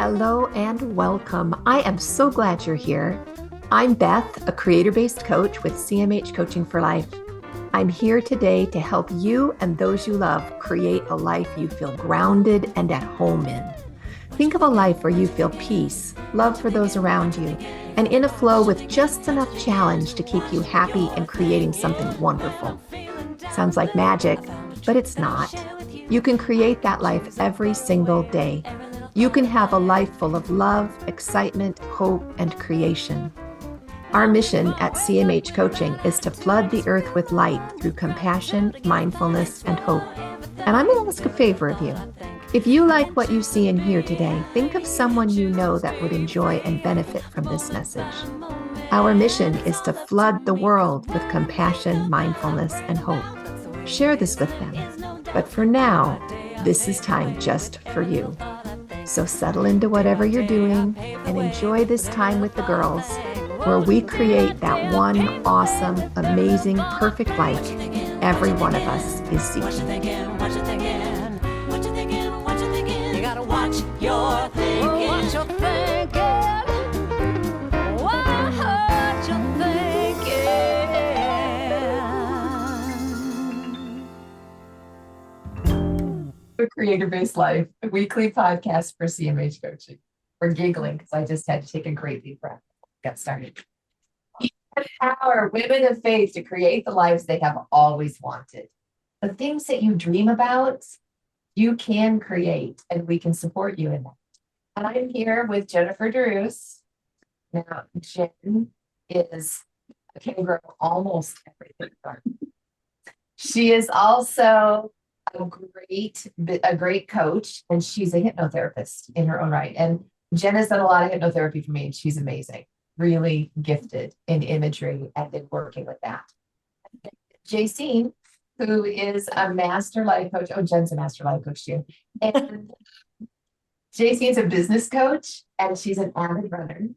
Hello and welcome. I am so glad you're here. I'm Beth, a creator-based coach with CMH Coaching for Life. I'm here today to help you and those you love create a life you feel grounded and at home in. Think of a life where you feel peace, love for those around you, and in a flow with just enough challenge to keep you happy and creating something wonderful. Sounds like magic, but it's not. You can create that life every single day. You can have a life full of love, excitement, hope, and creation. Our mission at CMH Coaching is to flood the earth with light through compassion, mindfulness, and hope. And I'm going to ask a favor of you. If you like what you see and hear today, think of someone you know that would enjoy and benefit from this message. Our mission is to flood the world with compassion, mindfulness, and hope. Share this with them. But for now, this is time just for you. So settle into whatever you're doing and enjoy this time with the girls, where we create that one awesome, amazing, perfect life every one of us is seeking. You gotta watch your thinking. Watch your thinking. Watch your thinking. A Creator-Based Life, a weekly podcast for CMH Coaching. We're giggling because I just had to take a great deep breath. Got started. You empower women of faith to create the lives they have always wanted. The things that you dream about, you can create, and we can support you in that. And I'm here with Jennifer DeRusse. Now, Jen can grow almost everything. She is also a great coach, and she's a hypnotherapist in her own right. And Jen has done a lot of hypnotherapy for me, and she's amazing, really gifted in imagery and in working with that. JC, who is a master life coach. Oh, Jen's a master life coach too. And JC is a business coach, and she's an avid runner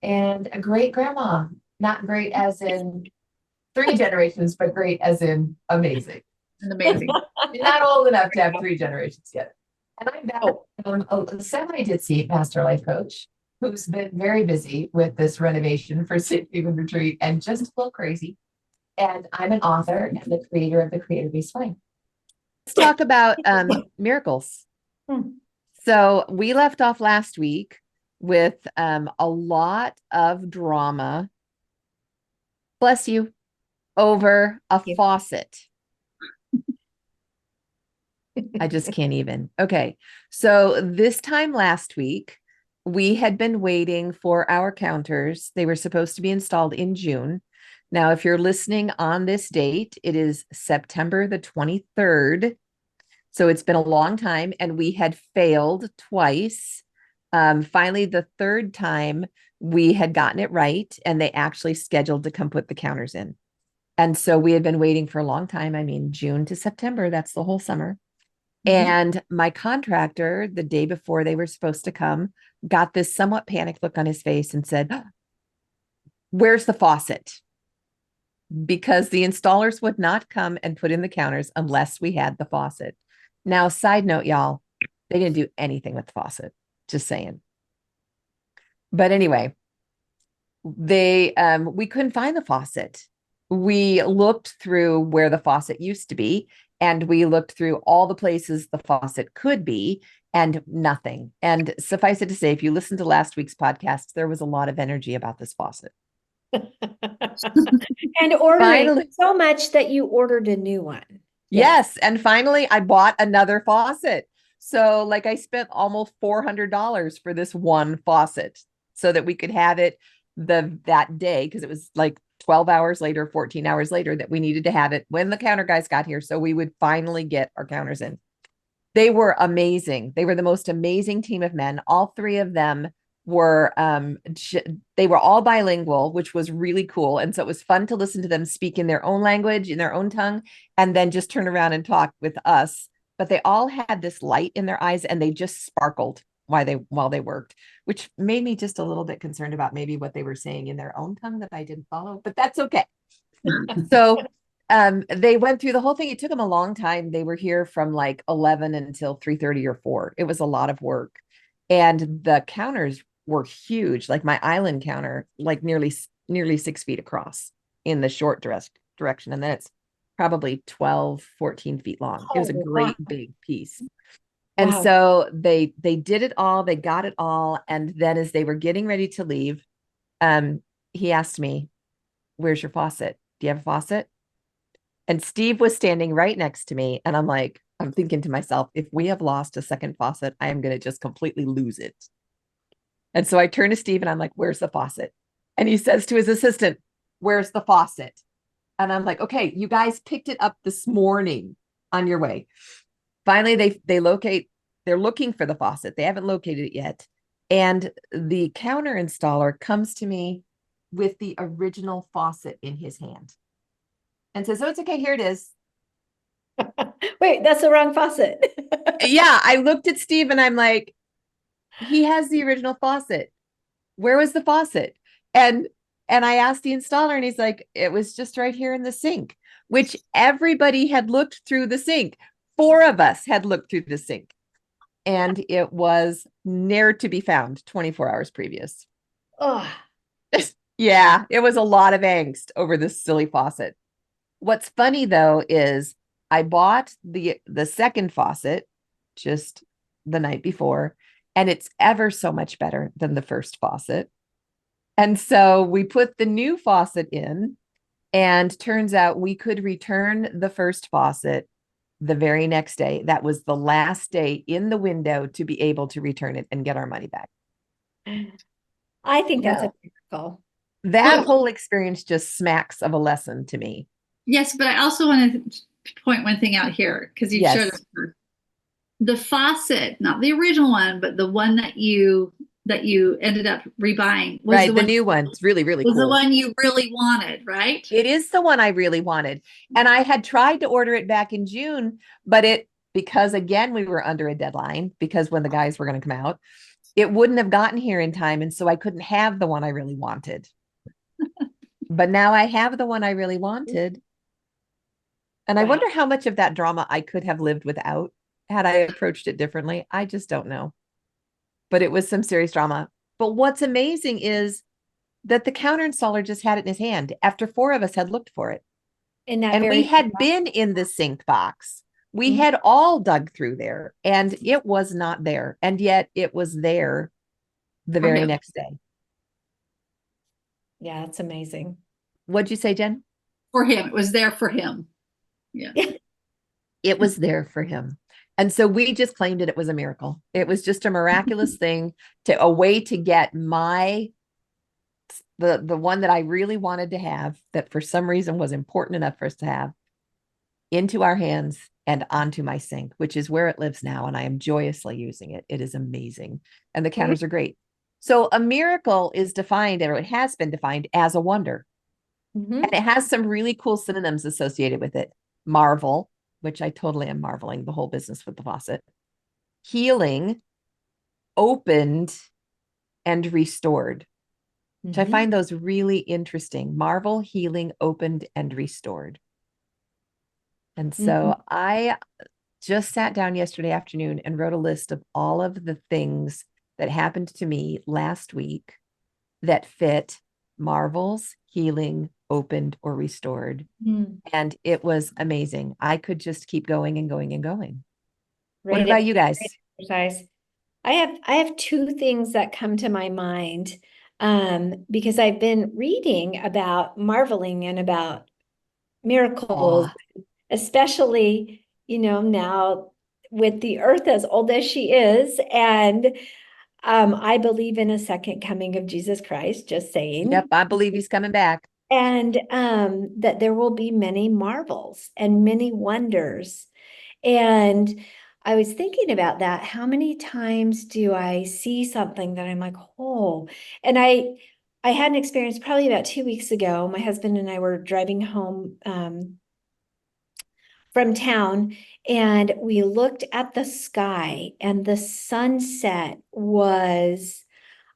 and a great grandma. Not great as in 3 generations, but great as in amazing. Amazing. You're not old enough to have 3 generations yet. And I'm a semi-ditzy master life coach who's been very busy with this renovation for Safety and Retreat and just a little crazy. And I'm an author and the creator of the Creator-Based Life. Let's talk about miracles. So we left off last week with a lot of drama, bless you, over a faucet. I just can't even. Okay. So this time last week, we had been waiting for our counters. They were supposed to be installed in June. Now, if you're listening on this date, it is September the 23rd. So it's been a long time, and we had failed twice. Finally, the third time we had gotten it right, and they actually scheduled to come put the counters in. And so we had been waiting for a long time. I mean, June to September, that's the whole summer. And my contractor, the day before they were supposed to come, got this somewhat panicked look on his face and said, "Where's the faucet?" Because the installers would not come and put in the counters unless we had the faucet. Now, side note, y'all, they didn't do anything with the faucet. Just saying. But anyway, we couldn't find the faucet. We looked through where the faucet used to be, and we looked through all the places the faucet could be, and nothing. And suffice it to say, if you listen to last week's podcast, there was a lot of energy about this faucet. And ordering so much that you ordered a new one. Yes. And finally, I bought another faucet. So like I spent almost $400 for this one faucet so that we could have it that day, because it was like 12 hours later, 14 hours later, that we needed to have it when the counter guys got here. So we would finally get our counters in. They were amazing. They were the most amazing team of men. All 3 of them were, they were all bilingual, which was really cool. And so it was fun to listen to them speak in their own language, in their own tongue, and then just turn around and talk with us. But they all had this light in their eyes, and they just sparkled while they worked, which made me just a little bit concerned about maybe what they were saying in their own tongue that I didn't follow, but that's okay. So they went through the whole thing. It took them a long time. They were here from like 11 until 3:30 or 4. It was a lot of work. And the counters were huge, like my island counter, like nearly 6 feet across in the short direction. And then it's probably 12, 14 feet long. It was a Oh, wow. great big piece. And Wow. so they did it all, they got it all. And then as they were getting ready to leave, he asked me, "Where's your faucet? Do you have a faucet?" And Steve was standing right next to me. And I'm thinking to myself, if we have lost a second faucet, I am going to just completely lose it. And so I turn to Steve and I'm like, "Where's the faucet?" And he says to his assistant, "Where's the faucet?" And I'm like, "Okay, you guys picked it up this morning on your way." Finally, they're looking for the faucet. They haven't located it yet. And the counter installer comes to me with the original faucet in his hand and says, "Oh, it's okay. Here it is." Wait, that's the wrong faucet. Yeah, I looked at Steve and I'm like, he has the original faucet. Where was the faucet? And I asked the installer and he's like, "It was just right here in the sink," which everybody had looked through the sink. 4 of us had looked through the sink and it was ne'er to be found 24 hours previous. Oh, Yeah, it was a lot of angst over this silly faucet. What's funny though is I bought the second faucet just the night before, and it's ever so much better than the first faucet. And so we put the new faucet in, and turns out we could return the first faucet the very next day. That was the last day in the window to be able to return it and get our money back. I think that's Yeah. a miracle. That Well, whole experience just smacks of a lesson to me. yes, but I also want to point one thing out here because you showed Yes. us the faucet, not the original one, but the one that you ended up rebuying was Right. The new one. It's really, really was the cool. one you really wanted, right? It is the one I really wanted. And I had tried to order it back in June, but because again, we were under a deadline because when the guys were going to come out, it wouldn't have gotten here in time. And so I couldn't have the one I really wanted. But now I have the one I really wanted. And I Wow. wonder how much of that drama I could have lived without had I approached it differently. I just don't know. But it was some serious drama. But what's amazing is that the counter installer just had it in his hand after 4 of us had looked for it. In that And we very had been in the sink box. We Mhm. had all dug through there and it was not there. And yet it was there the very Okay. next day. Yeah, it's amazing. What'd you say, Jen? For him, it was there for him. Yeah. It was there for him. And so we just claimed it. It was a miracle. It was just a miraculous thing, a way to get the one that I really wanted to have, that for some reason was important enough for us to have, into our hands and onto my sink, which is where it lives now. And I am joyously using it. It is amazing. And the counters are great. So a miracle is defined, or it has been defined, as a wonder. Mhm. And it has some really cool synonyms associated with it. Marvel, which I totally am marveling the whole business with the faucet. Healing, opened, and restored. Which I Mhm. find those really interesting. Marvel, healing, opened, and restored. And so I just sat down yesterday afternoon and wrote a list of all of the things that happened to me last week that fit marvels, healing, opened, or restored. Mhm. And it was amazing. I could just keep going and going and going. What Great about you guys? exercise. I have two things that come to my mind because I've been reading about marveling and about miracles, Aw, especially, now with the earth as old as she is. And I believe in a second coming of Jesus Christ, just saying. yep, I believe he's coming back. And that there will be many marvels and many wonders. And I was thinking about that. How many times do I see something that I'm like, oh, and I had an experience probably about 2 weeks ago. My husband and I were driving home from town, and we looked at the sky, and the sunset was,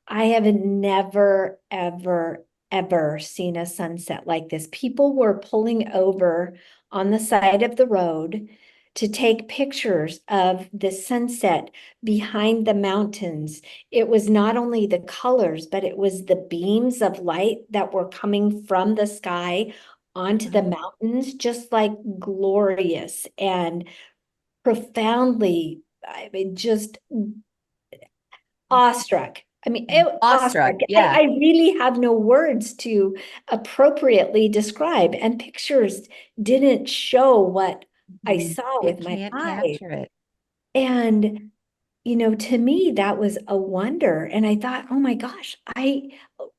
I have never, ever, ever seen a sunset like this. People were pulling over on the side of the road to take pictures of the sunset behind the mountains. It was not only the colors, but it was the beams of light that were coming from the sky onto the mountains, just like glorious and profoundly, I mean, just awestruck. I mean, Awestruck, yeah. I really have no words to appropriately describe, and pictures didn't show what I saw It with my can't eyes. capture it. And, to me, that was a wonder. And I thought, oh my gosh, I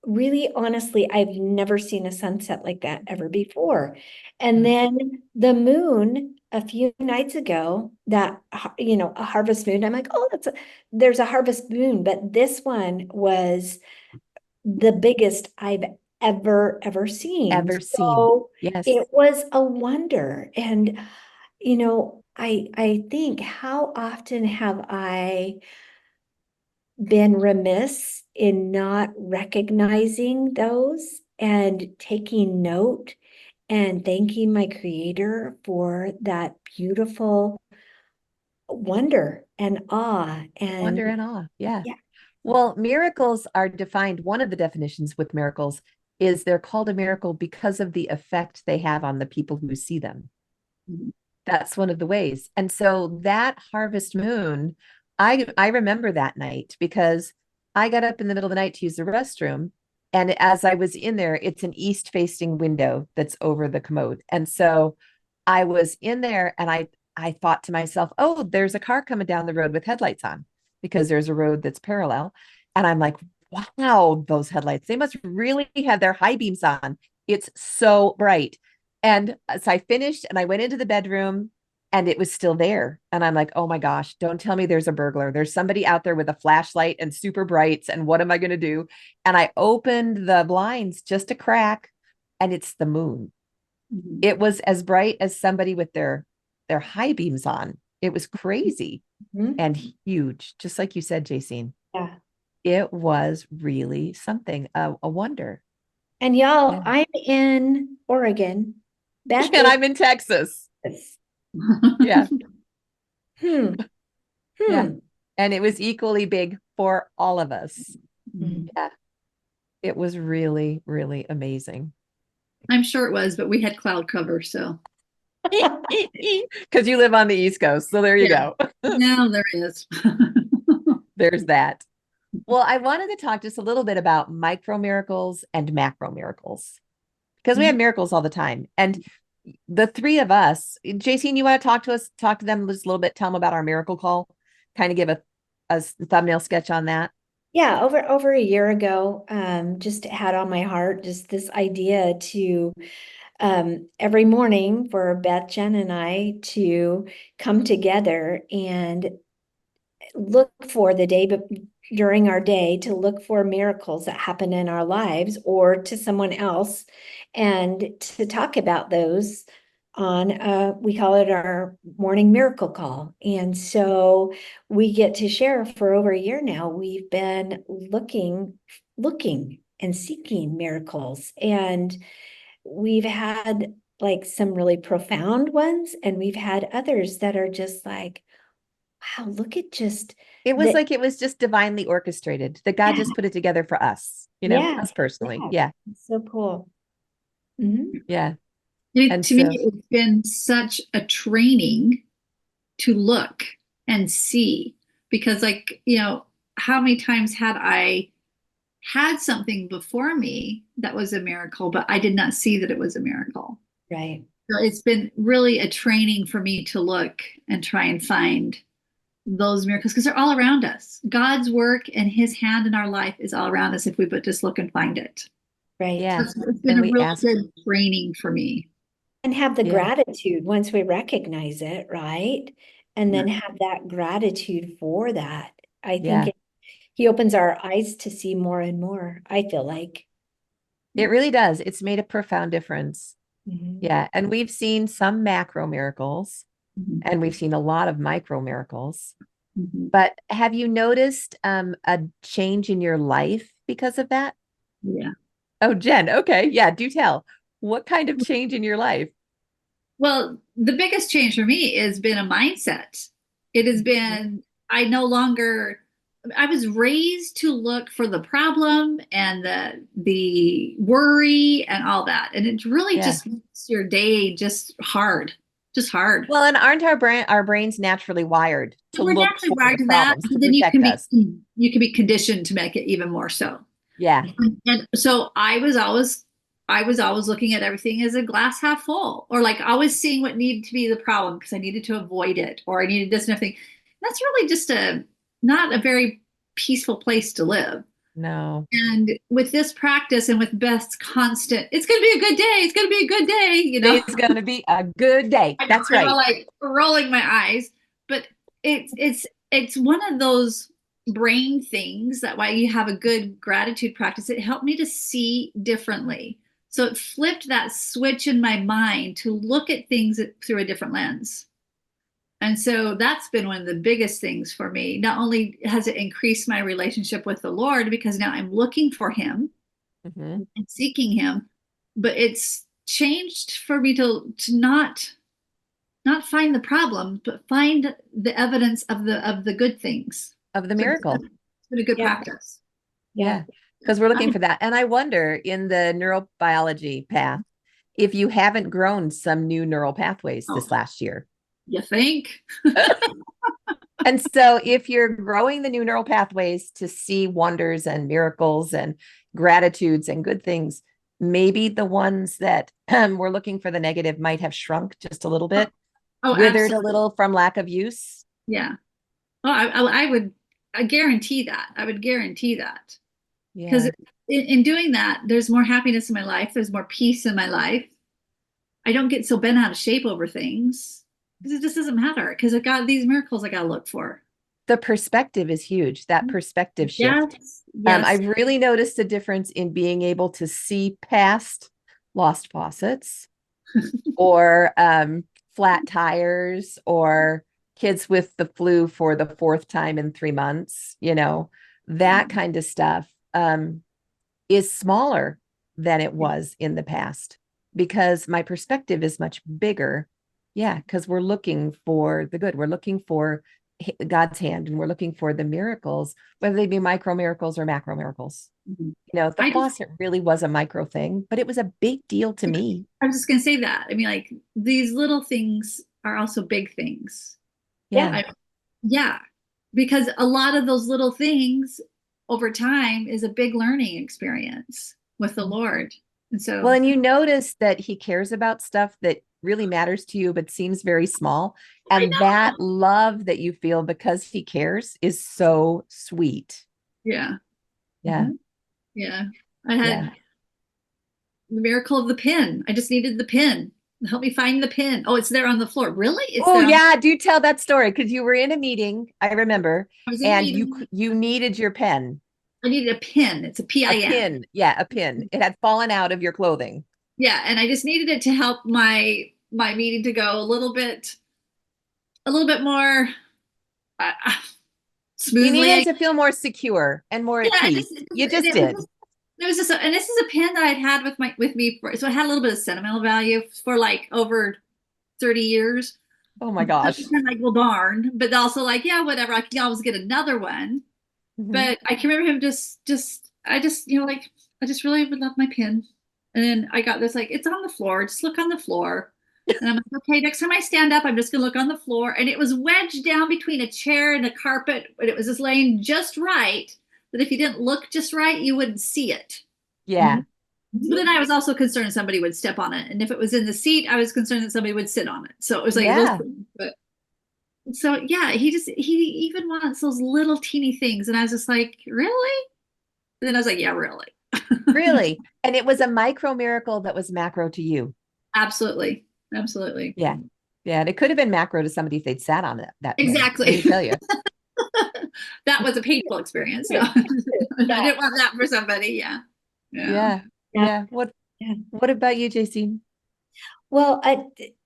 really, honestly, I've never seen a sunset like that ever before. And then the moon a few nights ago, that, a harvest moon, I'm like, oh, there's a harvest moon, but this one was the biggest I've ever seen. Ever seen. So Yes. it was a wonder. And I think, how often have I been remiss in not recognizing those and taking note and thanking my creator for that beautiful wonder and awe and Wonder and awe. Yeah. yeah. Well, miracles are defined. One of the definitions with miracles is they're called a miracle because of the effect they have on the people who see them. That's one of the ways. And so that harvest moon, I remember that night because I got up in the middle of the night to use the restroom. And as I was in there, it's an east facing window that's over the commode. And so I was in there and I thought to myself, oh, there's a car coming down the road with headlights on because there's a road that's parallel. And I'm like, wow, those headlights, they must really have their high beams on. It's so bright. And so I finished and I went into the bedroom and it was still there. And I'm like, oh my gosh, don't tell me there's a burglar. There's somebody out there with a flashlight and super brights. And what am I going to do? And I opened the blinds just a crack and it's the moon. It was as bright as somebody with their high beams on. It was crazy and huge, just like you said, Jacine. Yeah. It was really something, a wonder. And y'all, Yeah. I'm in Oregon. Beth And I'm in Texas. is. Yeah. Hmm. Yeah. And it was equally big for all of us. Yeah. It was really, really amazing. I'm sure it was, but we had cloud cover, so Because you live on the East Coast. So there you go. now there is. There's that. Well, I wanted to talk just a little bit about micro miracles and macro miracles because we have miracles all the time. And the three of us, Jacine, you want to talk to them just a little bit, tell them about our miracle call, kind of give a thumbnail sketch on that. Yeah, over a year ago, just had on my heart just this idea to every morning for Beth, Jen, and I to come together and look for the day, but during our day, to look for miracles that happen in our lives or to someone else, and to talk about those on we call it our morning miracle call. And so we get to share. For over a year now, we've been looking and seeking miracles, and we've had like some really profound ones, and we've had others that are just like, wow, look at just It was the, like it was just divinely orchestrated that God yeah, just put it together for us, yeah, us personally. yeah, Yeah. it's so cool. Mhm. Yeah. And To me, so it's been such a training to look and see because, like, how many times had I had something before me that was a miracle, but I did not see that it was a miracle. Right. So it's been really a training for me to look and try and find those miracles because they're all around us. God's work and his hand in our life is all around us if we but just look and find it. Right. yeah. So it's been And a we real ask, good training for me. And have the yeah. gratitude once we recognize it, right? And then have that gratitude for that. I Yeah. think he opens our eyes to see more and more, I feel like. It really does. It's made a profound difference. Mhm. Yeah. And we've seen some macro miracles and we've seen a lot of micro miracles. But have you noticed a change in your life because of that? Yeah. Oh, Jen. Okay. Yeah. Do tell. What kind of change in your life? Well, the biggest change for me has been a mindset. It has been, I no longer, I was raised to look for the problem and the worry and all that. And it really Yeah. just makes your day just hard. Well, and aren't our brains naturally wired to We're look naturally for wired the to that, problems to but then protect us? you can be conditioned to make it even more so. Yeah. And so I was always looking at everything as a glass half full, or like always seeing what needed to be the problem because I needed to avoid it, or I needed this and everything. That's really just not a very peaceful place to live. No. And with this practice and with Beth's constant, it's going to be a good day. It's going to be a good day. You know, Today's going to be a good day. I know, That's right. I'm like rolling my eyes, but it's one of those brain things that why you have a good gratitude practice. It helped me to see differently. So it flipped that switch in my mind to look at things through a different lens. And so that's been one of the biggest things for me. Not only has it increased my relationship with the Lord because now I'm looking for him Mhm. and seeking him, but it's changed for me to not find the problem, but find the evidence of the good things. Of the So miracle. it's been a good Yeah. practice. Yeah. Because we're looking for that. And I wonder in the neurobiology path, if you haven't grown some new neural pathways this last year. You think? And so if you're growing the new neural pathways to see wonders and miracles and gratitudes and good things, maybe the ones that we're looking for the negative might have shrunk just a little bit, Oh, withered absolutely. a little from lack of use. Yeah. Well, I guarantee that. I would guarantee that. Because Yeah. in doing that, there's more happiness in my life. There's more peace in my life. I don't get so bent out of shape over things because it just doesn't matter because I got these miracles I got to look for. The perspective is huge, that perspective shift. Yes. Yes. I've really noticed a difference in being able to see past lost faucets or flat tires or kids with the flu for the fourth time in 3 months, that kind of stuff is smaller than it was in the past because my perspective is much bigger. Yeah, because we're looking for the good. We're looking for God's hand and we're looking for the miracles, whether they be micro miracles or macro miracles. Mhm. The faucet really was a micro thing, but it was a big deal to me. I was just going to say that. I mean, like these little things are also big things. Yeah. Yeah, because a lot of those little things over time is a big learning experience with the Lord. And so, Well, and you notice that he cares about stuff that really matters to you, but seems very small. And that love that you feel because he cares is so sweet. yeah. Yeah. Yeah. I had Yeah. the miracle of the pin. I just needed the pin. Help me find the pin. Oh, it's there on the floor. Really? It's Oh, there yeah. Do tell that story because you were in a meeting, I remember, I was in a and meeting. you needed your pen. I needed a pin. It's a A PIN. pin. Yeah, a pin. It had fallen out of your clothing. Yeah, and I just needed it to help my meeting to go a little bit more You smoothly. needed to feel more secure and more at Yeah, peace. You just did. It was just, and this is a pen that I'd had with me for, so it had a little bit of sentimental value for like over 30 years. Oh my So gosh. it's kind of like, well, darn, but also like, yeah, whatever. I can always get another one. Mhm. But I can remember him like, I just really would love my pen. And then I got this, like, it's on the floor. Just look on the floor. And I'm like, okay, next time I stand up, I'm just gonna look on the floor. And it was wedged down between a chair and a carpet, but it was just laying just right that if you didn't look just right, you wouldn't see it. Yeah. But then I was also concerned somebody would step on it. And if it was in the seat, I was concerned that somebody would sit on it. So it was like those Yeah. things. But so yeah, he even wants those little teeny things. And I was just like, really? And then I was like, yeah, really. Really. And it was a micro miracle that was macro to you. Absolutely. Absolutely. Yeah. Yeah. And it could have been macro to somebody if they'd sat on it that day. Exactly. Let me tell you. That was a painful experience. So I didn't want that for somebody. Yeah. Yeah. Yeah. What about you, JC? Well,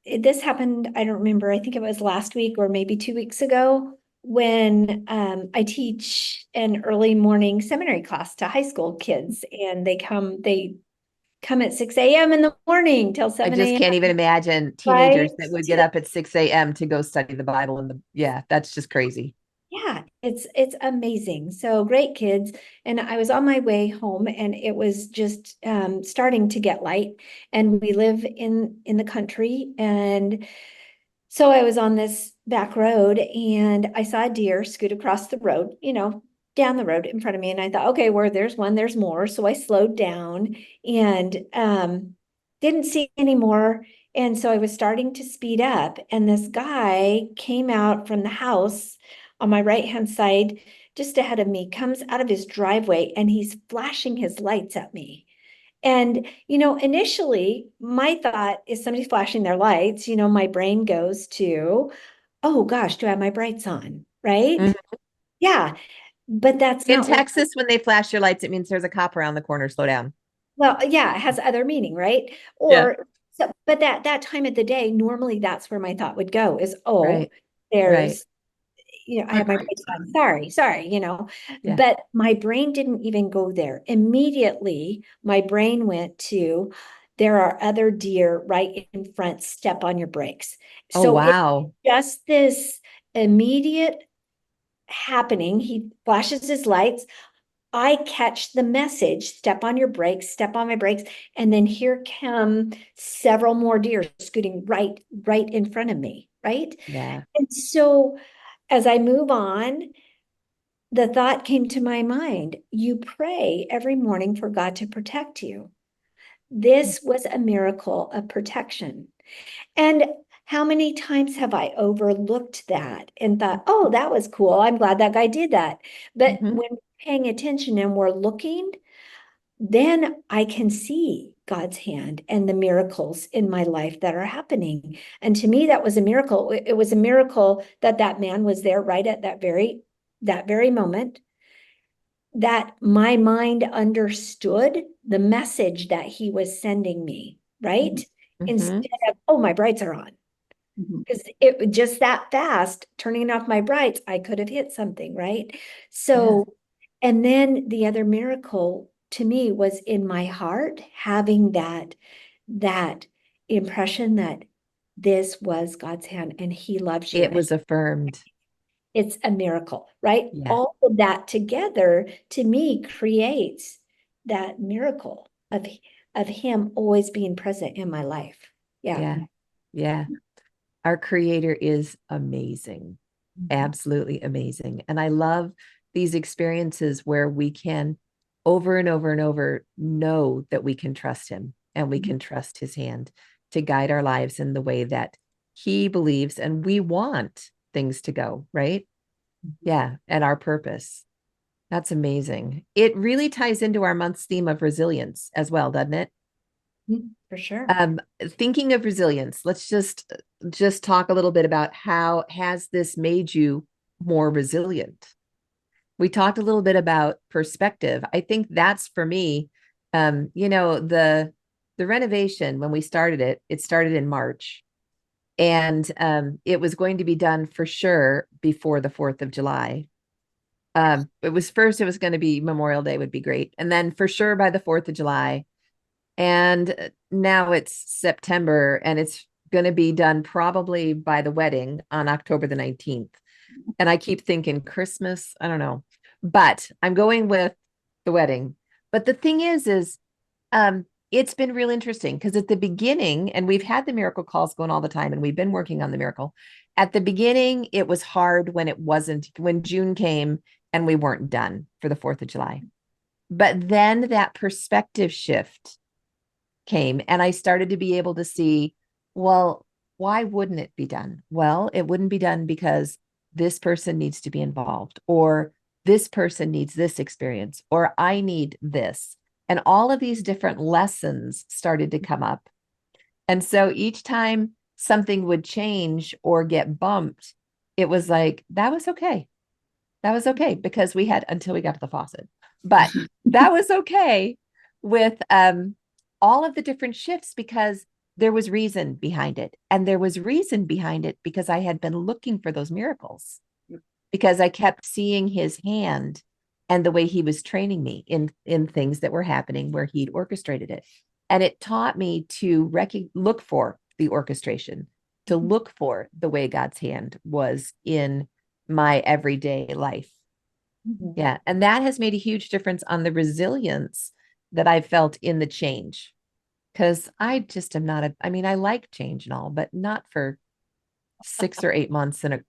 this happened, I don't remember, I think it was last week or maybe 2 weeks ago when I teach an early morning seminary class to high school kids, and they come come at 6 a.m. in the morning till I 7 just a.m. can't even imagine Right? teenagers that would get up at 6 a.m. to go study the Bible yeah, that's just crazy. Yeah, it's amazing. So great kids. And I was on my way home and it was just starting to get light. And we live in the country. And so I was on this back road and I saw a deer scoot across the road, down the road in front of me. And I thought, okay, where there's one, there's more. So I slowed down and didn't see any more. And so I was starting to speed up. And this guy came out from the house on my right-hand side, just ahead of me, comes out of his driveway and he's flashing his lights at me. And, initially my thought is somebody's flashing their lights, my brain goes to, oh gosh, do I have my brights on? Right? Mhm. Yeah. But that's In not what, Texas, when they flash your lights, it means there's a cop around the corner. Slow down. well, yeah, it has other meaning, right? Yeah. Or so, but that time of the day, normally that's where my thought would go is, oh, Right. Right. there's I have my brakes on. Sorry, Yeah. but my brain didn't even go there. Immediately, my brain went to, there are other deer right in front, step on your brakes. Oh, So it's wow. just this immediate happening. He flashes his lights. I catch the message, step on your brakes, step on my brakes. And then here come several more deer scooting right in front of me, right? Yeah. And so as I move on, the thought came to my mind, you pray every morning for God to protect you. This was a miracle of protection. And how many times have I overlooked that and thought, oh, that was cool. I'm glad that guy did that. But Mhm. when we're paying attention and we're looking, then I can see God's hand and the miracles in my life that are happening. And to me, that was a miracle. It was a miracle that that man was there right at that very moment, that my mind understood the message that he was sending me, right? Mhm. Instead of, oh, my brights are on. Mhm. Because it just that fast, turning off my brights, I could have hit something, right? Yeah. So, and then the other miracle to me was in my heart, having that impression that this was God's hand and he loves you. It And was affirmed. it's a miracle, right? Yeah. All of that together to me creates that miracle of him always being present in my life. Yeah. Yeah. Yeah. Our creator is amazing. Absolutely amazing. And I love these experiences where we can over and over and over know that we can trust him and we can trust his hand to guide our lives in the way that he believes and we want things to go, right? Yeah. And our purpose. That's amazing. It really ties into our month's theme of resilience as well, doesn't it? For sure. Thinking of resilience, let's just talk a little bit about how has this made you more resilient? We talked a little bit about perspective. I think that's for me, the renovation when we started it, it started in March. And it was going to be done for sure before the 4th of July. It was going to be Memorial Day would be great. And then for sure by the 4th of July. And now it's September and it's going to be done probably by the wedding on October the 19th. And I keep thinking Christmas, I don't know, but I'm going with the wedding. But the thing is, it's been real interesting because at the beginning, and we've had the miracle calls going all the time, and we've been working on the miracle. At the beginning, it was hard when June came and we weren't done for the 4th of July. But then that perspective shift came and I started to be able to see, well, why wouldn't it be done? Well, it wouldn't be done because this person needs to be involved, or this person needs this experience, or I need this. And all of these different lessons started to come up. And so each time something would change or get bumped, it was like, that was okay. That was okay because we had until we got to the faucet. But that was okay with all of the different shifts because there was reason behind it. And there was reason behind it because I had been looking for those miracles because I kept seeing his hand and the way he was training me in things that were happening where he'd orchestrated it. And it taught me to look for the orchestration, to look for the way God's hand was in my everyday life. Yeah. And that has made a huge difference on the resilience that I felt in the change. Because I just am not I mean, I like change and all, but not for 6 or 8 months in a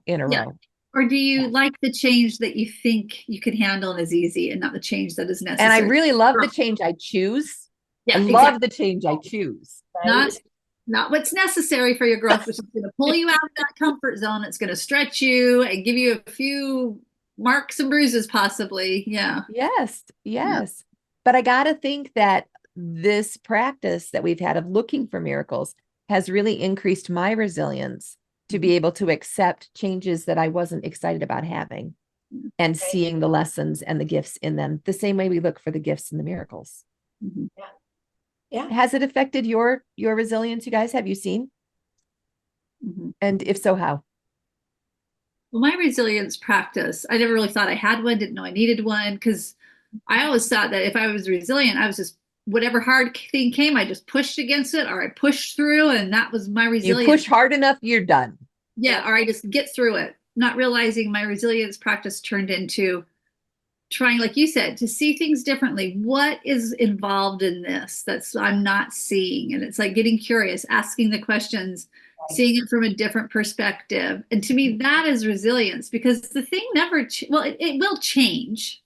Yeah. row. Or do you like the change that you think you can handle and is easy and not the change that is And I necessary? really love the change I choose. I Yeah, love exactly. the change I choose. Not what's necessary for your growth, which is going to pull you out of that comfort zone. It's going to stretch you and give you a few marks and bruises, possibly. Yeah. Yes, Yeah. yes. But I got to think that this practice that we've had of looking for miracles has really increased my resilience to be able to accept changes that I wasn't excited about having and seeing the lessons and the gifts in them the same way we look for the gifts and the miracles. Mhm. Yeah. Has it affected your resilience, you guys? Have you seen? Mhm. And if so, how? Well, my resilience practice, I never really thought I had one, didn't know I needed one, because I always thought that if I was resilient, I was just, whatever hard thing came, I just pushed against it or I pushed through, and that was my You resilience. push hard enough, you're done. Yeah, or I just get through it, not realizing my resilience practice turned into trying, like you said, to see things differently. What is involved in this that's I'm not seeing? And it's like getting curious, asking the questions, seeing it from a different perspective. And to me, that is resilience, because the thing never, well, it will change,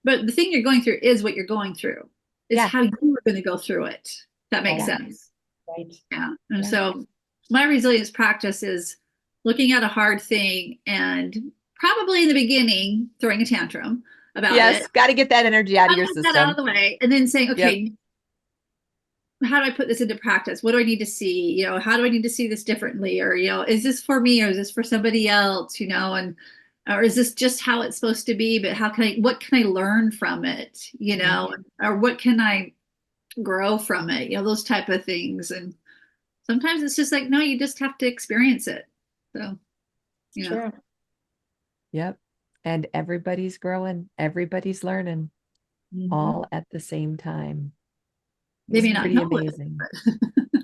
but the thing you're going through is what you're going through. It's Yeah. how you are going to go through it. That makes Yeah. sense. Right. Yeah. And Yeah. so my resilience practice is looking at a hard thing and probably in the beginning throwing a tantrum about Yes, it. got to get that energy out of your Get that out of system. the way, and then saying, Yep. okay, how do I put this into practice? What do I need to see? How do I need to see this differently? Or, is this for me or is this for somebody else? And or is this just how it's supposed to be? But what can I learn from it? Or what can I grow from it? Those type of things. And sometimes it's just like, no, you just have to experience it. So, Sure. Yep. And everybody's growing, everybody's learning all at the same time. they It's may not pretty know amazing.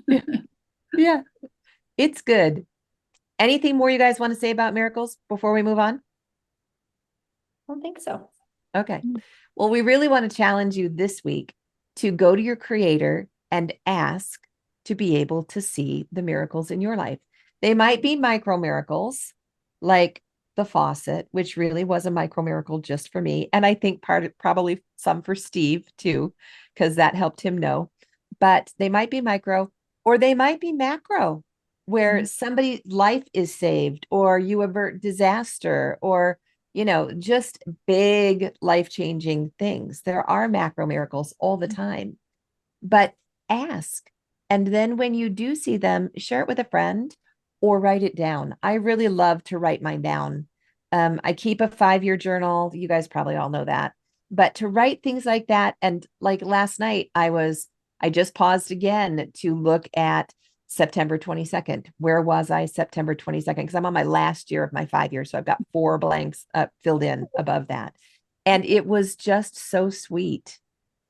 it. Yeah, it's good. Anything more you guys want to say about miracles before we move on? I don't think so. Okay. Well, we really want to challenge you this week to go to your creator and ask to be able to see the miracles in your life. They might be micro miracles, like the faucet, which really was a micro miracle just for me. And I think probably some for Steve too, because that helped him know. But they might be micro, or they might be macro, where somebody's life is saved, or you avert disaster, or just big life-changing things. There are macro miracles all the time, but ask. And then when you do see them, share it with a friend or write it down. I really love to write mine down. I keep a 5-year journal. You guys probably all know that, but to write things like that. And like last night, I just paused again to look at September 22nd. Where was I September 22nd? Because I'm on my last year of my 5 years. So I've got 4 blanks filled in above that. And it was just so sweet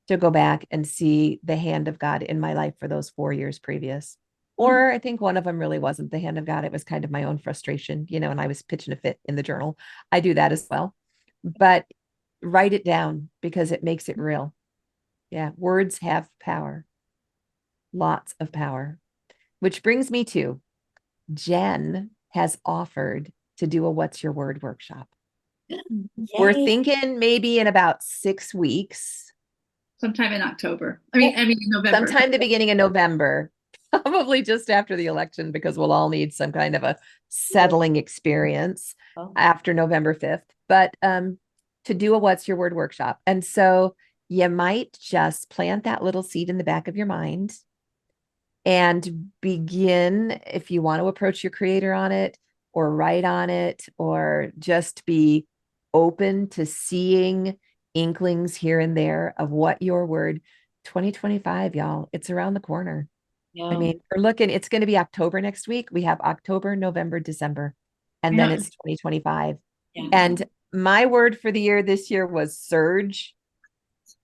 to go back and see the hand of God in my life for those 4 years previous. Or I think one of them really wasn't the hand of God. It was kind of my own frustration, and I was pitching a fit in the journal. I do that as well. But write it down because it makes it real. Yeah, words have power, lots of power. Which brings me to Jen has offered to do a What's Your Word workshop. We're Yay. thinking maybe in about 6 weeks, Sometime in October. I mean, in November. sometime the beginning of November, probably just after the election, because we'll all need some kind of a settling experience after November 5th. But to do a What's Your Word workshop. And so you might just plant that little seed in the back of your mind and begin, if you want to approach your creator on it or write on it, or just be open to seeing inklings here and there of what your word 2025, y'all, it's around the corner. Yeah. I mean, we're looking, it's going to be October next week. We have October, November, December, and then it's 2025. Yeah. And my word for the year this year was surge.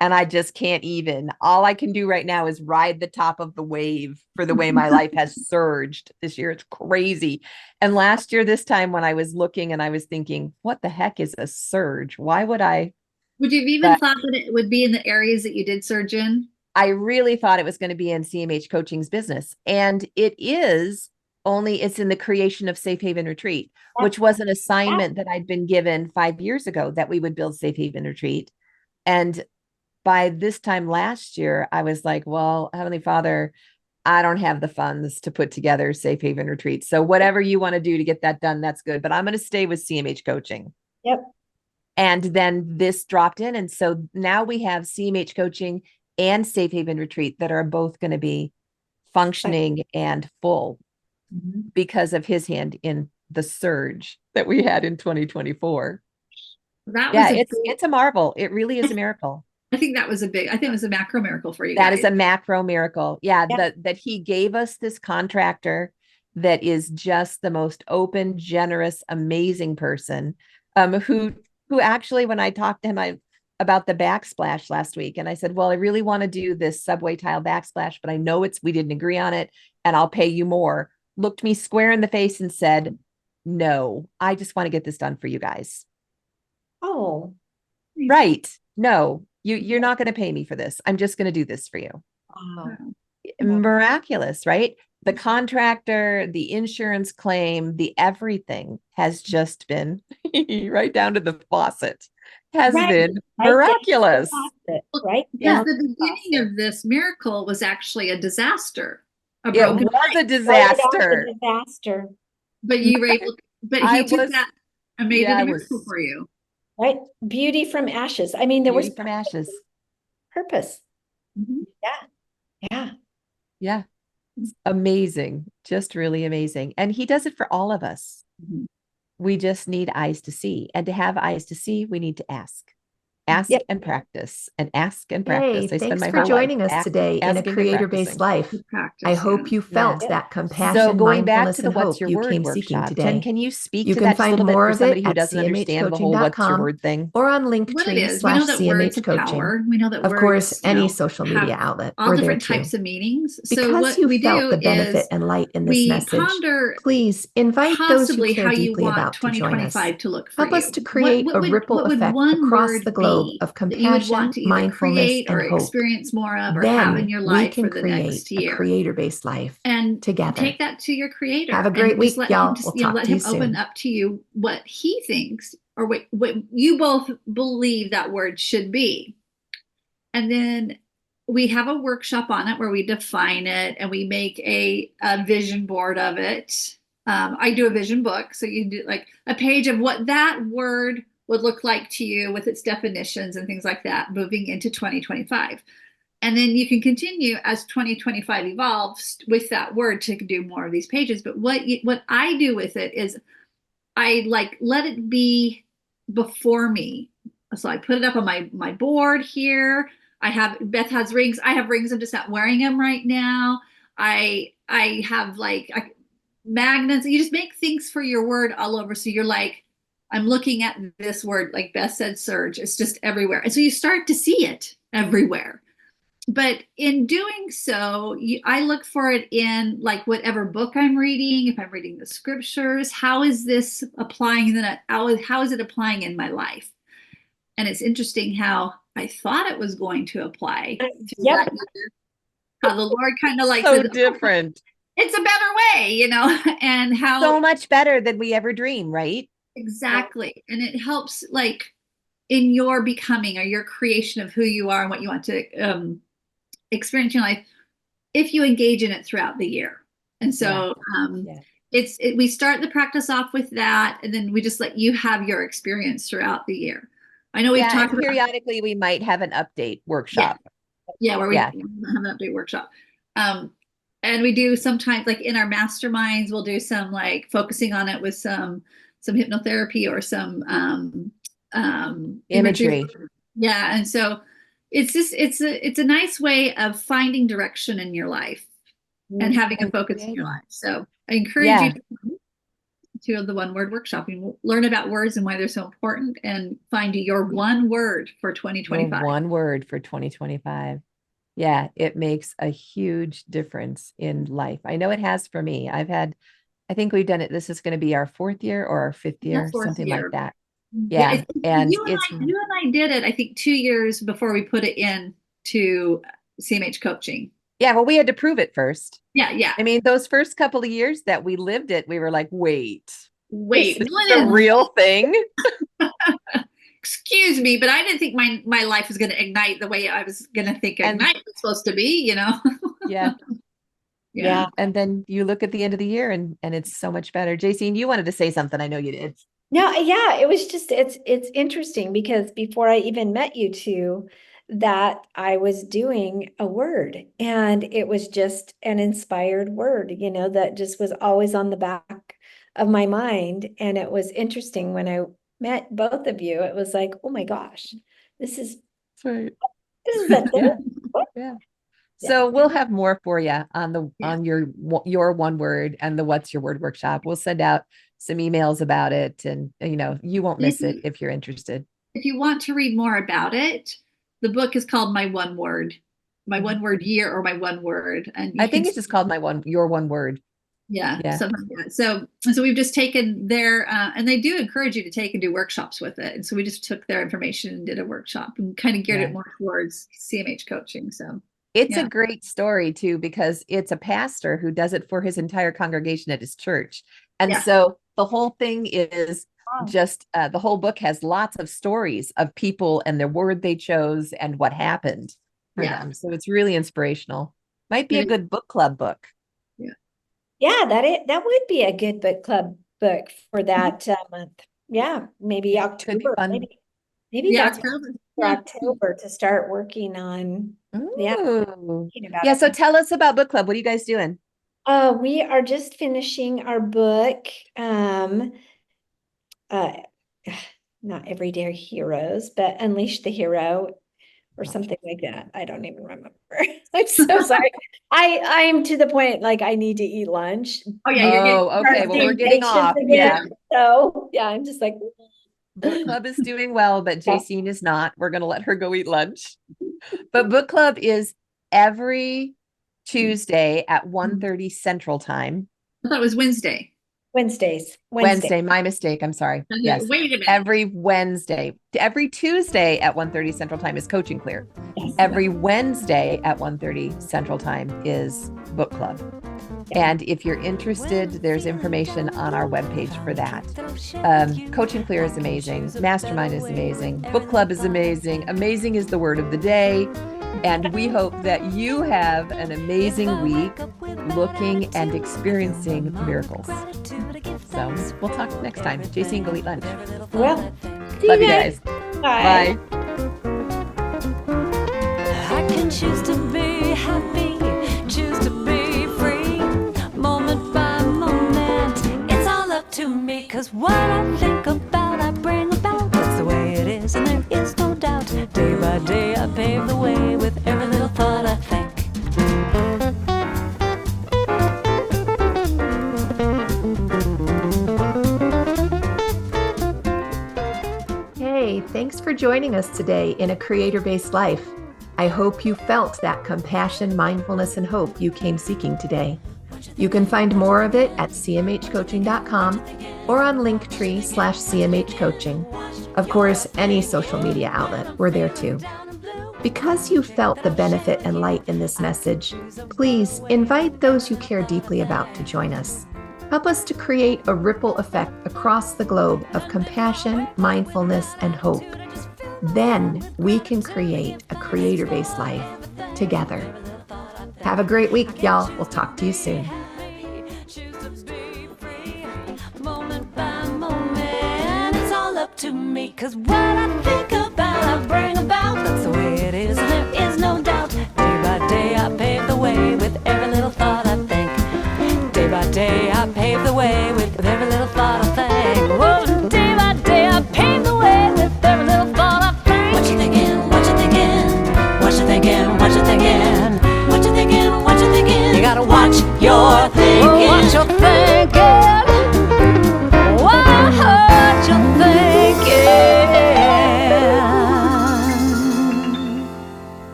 and I just can't even. All I can do right now is ride the top of the wave for the way my life has surged this year. It's crazy. And last year, this time when I was looking and I was thinking, what the heck is a surge? Why would I? Would you have even But thought that it would be in the areas that you did surge in? I really thought it was going to be in CMH Coaching's business. And it is, only it's in the creation of Safe Haven Retreat, which was an assignment that I'd been given 5 years ago that we would build Safe Haven Retreat. And by this time last year, I was like, well, Heavenly Father, I don't have the funds to put together Safe Haven Retreat. So whatever you want to do to get that done, that's good. But I'm going to stay with CMH Coaching. Yep. And then this dropped in. And so now we have CMH Coaching and Safe Haven Retreat that are both going to be functioning and full because of his hand in the surge that we had in 2024. That Yeah, was it's a marvel. It really is a miracle. I think it was a macro miracle for you That guys. is a macro miracle. Yeah, Yeah. that he gave us this contractor that is just the most open, generous, amazing person. Who actually, when I talked to him about the backsplash last week, and I said, well, I really want to do this subway tile backsplash, but I know we didn't agree on it, and I'll pay you more. Looked me square in the face and said, no, I just want to get this done for you guys. Oh, Right. No, you're not going to pay me for this. I'm just going to do this for you. wow. Miraculous, right? The contractor, the insurance claim, the everything has just been right down to the faucet has Right, been right down to the miraculous. faucet, right Because down the to the beginning faucet. of this miracle was actually a disaster, a It broken was a pipe. Started out disaster. the disaster, But you were able, but I he took was, that and made yeah, it I a miracle was for you. right? Beauty from ashes. I mean, there was beauty from ashes. purpose. Mhm. Yeah. Yeah. It's amazing. Just really amazing. And he does it for all of us. Mhm. We just need eyes to see. And to have eyes to see, we need to ask. Ask Yep. and practice and ask and Hey, practice. I spend thanks my for whole life joining us today in a asking and creator-based practicing. life. Good practice, I hope you felt Yeah. that So compassion, going back mindfulness, to the and What's hope Your you Word came seeking workshop, today. Jen, can you speak You to can that just a find little bit more for of somebody it who at doesn't understand the whole What's Your cmhcoaching.com Word thing? or on what it Linktree is. We know slash that words CMH have coaching. power. We know that Of words, course, any know, social have media outlet, all we're there different too. types of meanings. So Because what you we felt do the benefit is and light in this we message, ponder please invite those you possibly care how you deeply want about to join us. 2025 to look for Help us you. to create a ripple What would effect one across the word globe be of that you would want compassion, to either mindfulness, create or and hope. experience more of or have in Then your we life can for the next create a year? creator-based life And together. take that to your creator. Have a great and just week, let him y'all. just, We'll you know, talk let to you him open soon. up to you what he thinks or what you both believe that word should be. And then we have a workshop on it where we define it and we make a vision board of it. I do a vision book. So you do like a page of what that word would look like to you with its definitions and things like that moving into 2025. And then you can continue as 2025 evolves with that word to do more of these pages. But what I do with it is I like let it be before me. So I put it up on my board here. Beth has rings. I have rings. I'm just not wearing them right now. I have magnets. You just make things for your word all over. So you're like, I'm looking at this word, like Beth said, surge. It's just everywhere. And so you start to see it everywhere. But in doing so, I look for it in like whatever book I'm reading. If I'm reading the scriptures, how is this applying? Then how is it applying in my life? And it's interesting how I thought it was going to apply to Yep. that year. How the Lord kind of like So said, "Oh, different. it's a better way," and how So much better than we ever dream, right? exactly. And it helps like in your becoming or your creation of who you are and what you want to experience in your life if you engage in it throughout the year. And so we start the practice off with that, and then we just let you have your experience throughout the year. I know we've talked and periodically we might have an update workshop. where we have an update workshop. And we do sometimes like in our masterminds, we'll do some like focusing on it with some hypnotherapy or some Imagery. Yeah. And so it's a nice way of finding direction in your life and having a focus in your life. So I encourage you to the one word workshop. And we'll learn about words and why they're so important and find your one word for Your 2025. one word for 2025. Yeah, it makes a huge difference in life. I know it has for me. I think we've done it. This is going to be our 4th year or our 5th year, The fourth something year. like that. Yeah, Yeah. And you and I did it, I think, 2 years before we put it in to CMH coaching. yeah, well, we had to prove it first. Yeah. I mean, those first couple of years that we lived it, we were like, wait, Wait, this is a real thing. excuse me, but I didn't think my life was going to ignite the way I was going to think ignite was supposed to be, Yeah. Yeah. And then you look at the end of the year and it's so much better. JC, you wanted to say something. I know you did. No, yeah, it was just it's interesting because before I even met you two, that I was doing a word and it was just an inspired word, that just was always on the back of my mind. And it was interesting when I met both of you, it was like, oh my gosh, this is Right. a thing. Yeah. What? Yeah. Yeah. So we'll have more for you on Yeah. on your one word and the What's Your Word workshop. We'll send out some emails about it, and you won't miss it if you're interested. If you want to read more about it, the book is called My One Word Year, or My One Word. And I think it's just called your one word. Yeah. Something like that. So we've just taken their, and they do encourage you to take and do workshops with it. And so we just took their information and did a workshop and kind of geared it more towards CMH coaching. So it's a great story too, because it's a pastor who does it for his entire congregation at his church. And so the whole thing is just the whole book has lots of stories of people and their word they chose and what happened for them. So it's really inspirational. Might be a good book club book. Yeah, that would be a good book club book for that month. Yeah, maybe October. Maybe that's October. For October to start working on. Yeah. So tell us about book club. What are you guys doing? We are just finishing our book. Not Everyday Heroes, but Unleash the Hero or something like that. I don't even remember. I'm so sorry. I'm to the point like I need to eat lunch. Oh yeah. Okay. Well, we're getting off. Yeah. So yeah, I'm just like. Book club is doing well, but Jacine is not. We're going to let her go eat lunch. But book club is every Tuesday at 1:30 Central Time. I thought it was Wednesday. Wednesday. My mistake. I'm sorry. Okay, yes. wait a minute. Every Wednesday. Every Tuesday at 1:30 Central Time is Coaching Clear. Yes. Every Wednesday at 1:30 Central Time is book club. And if you're interested, there's information on our webpage for that. Coaching Clear is amazing. Mastermind is amazing. Book club is amazing. Amazing is the word of the day. And we hope that you have an amazing week looking and experiencing miracles. So we'll talk next time. JC, go eat lunch. Well, love you guys. Bye. I can choose to be happy, choose to be free, moment by moment. It's all up to me, 'cause what I think about, I bring about. That's the way it is, and there is no doubt. Day by day, I pave the way with every little thought I think. Hey, thanks for joining us today in A Creator-Based Life. I hope you felt that compassion, mindfulness, and hope you came seeking today. You can find more of it at cmhcoaching.com or on Linktree/CMHcoaching. Of course, any social media outlet, we're there too. Because you felt the benefit and light in this message, please invite those you care deeply about to join us. Help us to create a ripple effect across the globe of compassion, mindfulness, and hope. Then we can create a creator-based life together. Have a great week, y'all. We'll talk to you soon. Moment by moment, it's all up to me, 'cause what I think